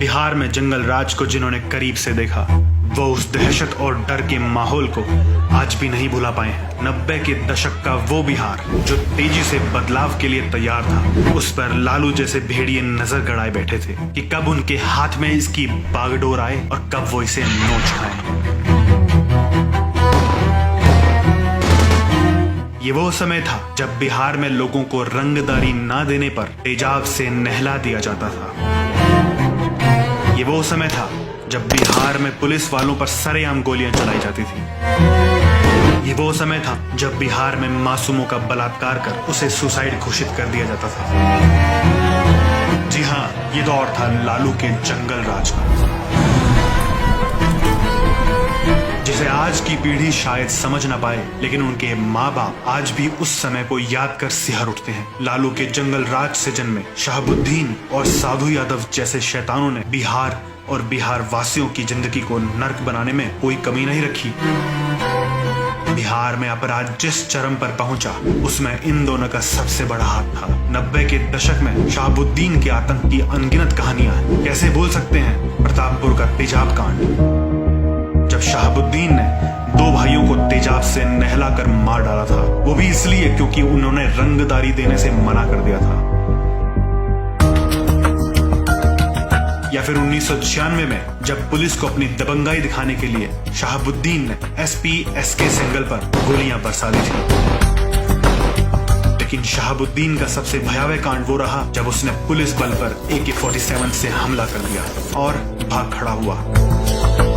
बिहार में जंगल राज को जिन्होंने करीब से देखा वो उस दहशत और डर के माहौल को आज भी नहीं भुला पाए हैं। 90 के दशक का वो बिहार जो तेजी से बदलाव के लिए तैयार था, उस पर लालू जैसे भेड़िए नजर गड़ाए बैठे थे कि कब उनके हाथ में इसकी बागडोर आए और कब वो इसे नोच खाएं। ये वो समय था जब बिहार में लोगों को रंगदारी ना देने पर तेजाब से नहला दिया जाता था। ये वो समय था जब बिहार में पुलिस वालों पर सरेआम गोलियां चलाई जाती थी। ये वो समय था जब बिहार में मासूमों का बलात्कार कर उसे सुसाइड घोषित कर दिया जाता था। जी हाँ, ये दौर था लालू के जंगल राज का, जिसे आज की पीढ़ी शायद समझ ना पाए, लेकिन उनके माँ बाप आज भी उस समय को याद कर सिहर उठते हैं। लालू के जंगल राज से जन्मे शहाबुद्दीन और साधु यादव जैसे शैतानों ने बिहार और बिहार वासियों की जिंदगी को नर्क बनाने में कोई कमी नहीं रखी। बिहार में अपराध जिस चरम पर पहुंचा, उसमें इन दोनों का सबसे बड़ा हाथ था। 90 के दशक में शहाबुद्दीन के आतंक की अनगिनत कहानियां हैं। कैसे भूल सकते हैं प्रतापपुर का तेजाब कांड, जब शहाबुद्दीन ने दो भाइयों को तेजाब से नहलाकर मार डाला था, वो भी इसलिए क्योंकि उन्होंने रंगदारी देने से मना कर दिया था। या फिर 1996 में जब पुलिस को अपनी दबंगाई दिखाने के लिए शहाबुद्दीन ने SP-SK सिंगल पर गोलियां बरसा दी थी। लेकिन शहाबुद्दीन का सबसे भयावह कांड वो रहा जब उसने पुलिस बल पर AK-47 से हमला कर दिया और भाग खड़ा हुआ।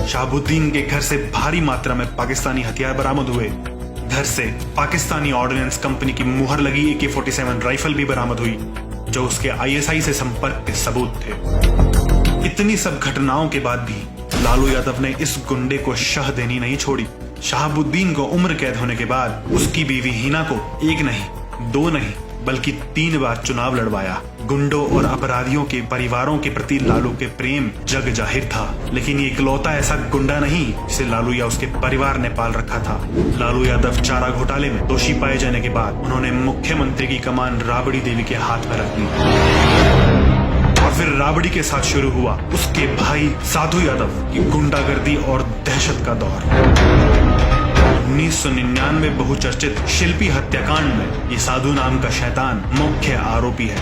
शहाबुद्दीन के घर से भारी मात्रा में पाकिस्तानी हथियार बरामद हुए। घर से पाकिस्तानी ऑर्डिनेंस कंपनी की मुहर लगी AK-47 राइफल भी बरामद हुई, जो उसके ISI से संपर्क के सबूत थे। इतनी सब घटनाओं के बाद भी लालू यादव ने इस गुंडे को शह देनी नहीं छोड़ी। शहाबुद्दीन को उम्र कैद होने के बाद उसकी बीवी हिना को एक नहीं, दो नहीं, बल्कि 3 बार चुनाव लड़वाया। गुंडों और अपराधियों के परिवारों के प्रति लालू के प्रेम जग जाहिर था, लेकिन ये इकलौता ऐसा गुंडा नहीं जिसे लालू या उसके परिवार ने पाल रखा था। लालू यादव चारा घोटाले में दोषी पाए जाने के बाद उन्होंने मुख्यमंत्री की कमान राबड़ी देवी के हाथ में रख दी और फिर राबड़ी के साथ शुरू हुआ उसके भाई साधु यादव की गुंडागर्दी और दहशत का दौर। 1999 बहुचर्चित शिल्पी हत्याकांड में ये साधु नाम का शैतान मुख्य आरोपी है।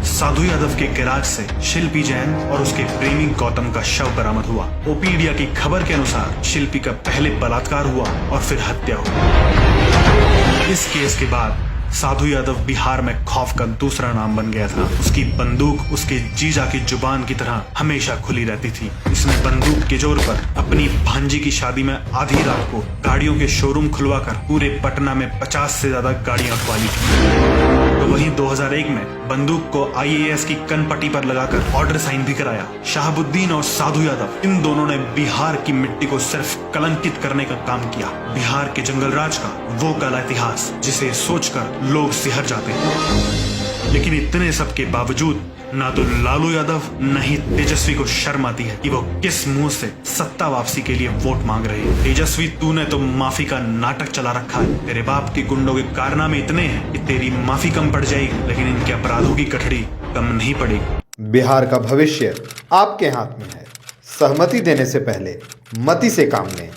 साधु यादव के गैराज से शिल्पी जैन और उसके प्रेमी गौतम का शव बरामद हुआ। ओपीडिया की खबर के अनुसार शिल्पी का पहले बलात्कार हुआ और फिर हत्या हुई। इस केस के बाद साधु यादव बिहार में खौफ का दूसरा नाम बन गया था। उसकी बंदूक उसके जीजा की जुबान की तरह हमेशा खुली रहती थी। इसने बंदूक के जोर पर अपनी भांजी की शादी में आधी रात को गाड़ियों के शोरूम खुलवाकर पूरे पटना में 50 से ज्यादा गाड़ियां उठवा ली थी। तो वहीं 2001 में बंदूक को IAS की कनपट्टी पर लगाकर ऑर्डर साइन भी कराया। शहाबुद्दीन और साधु यादव इन दोनों ने बिहार की मिट्टी को सिर्फ कलंकित करने का काम किया। बिहार के जंगल राज का वो काला इतिहास जिसे सोचकर लोग सिहर जाते हैं। लेकिन इतने सब के बावजूद ना तो लालू यादव न ही तेजस्वी को शर्म आती है कि वो किस मुंह से सत्ता वापसी के लिए वोट मांग रहे हैं। तेजस्वी, तूने तो माफी का नाटक चला रखा है। तेरे बाप के गुंडों के कारनामे इतने हैं कि तेरी माफी कम पड़ जाएगी, लेकिन इनके अपराधों की कठड़ी कम नहीं पड़ेगी। बिहार का भविष्य आपके हाथ में है। सहमति देने से पहले मति से काम लें।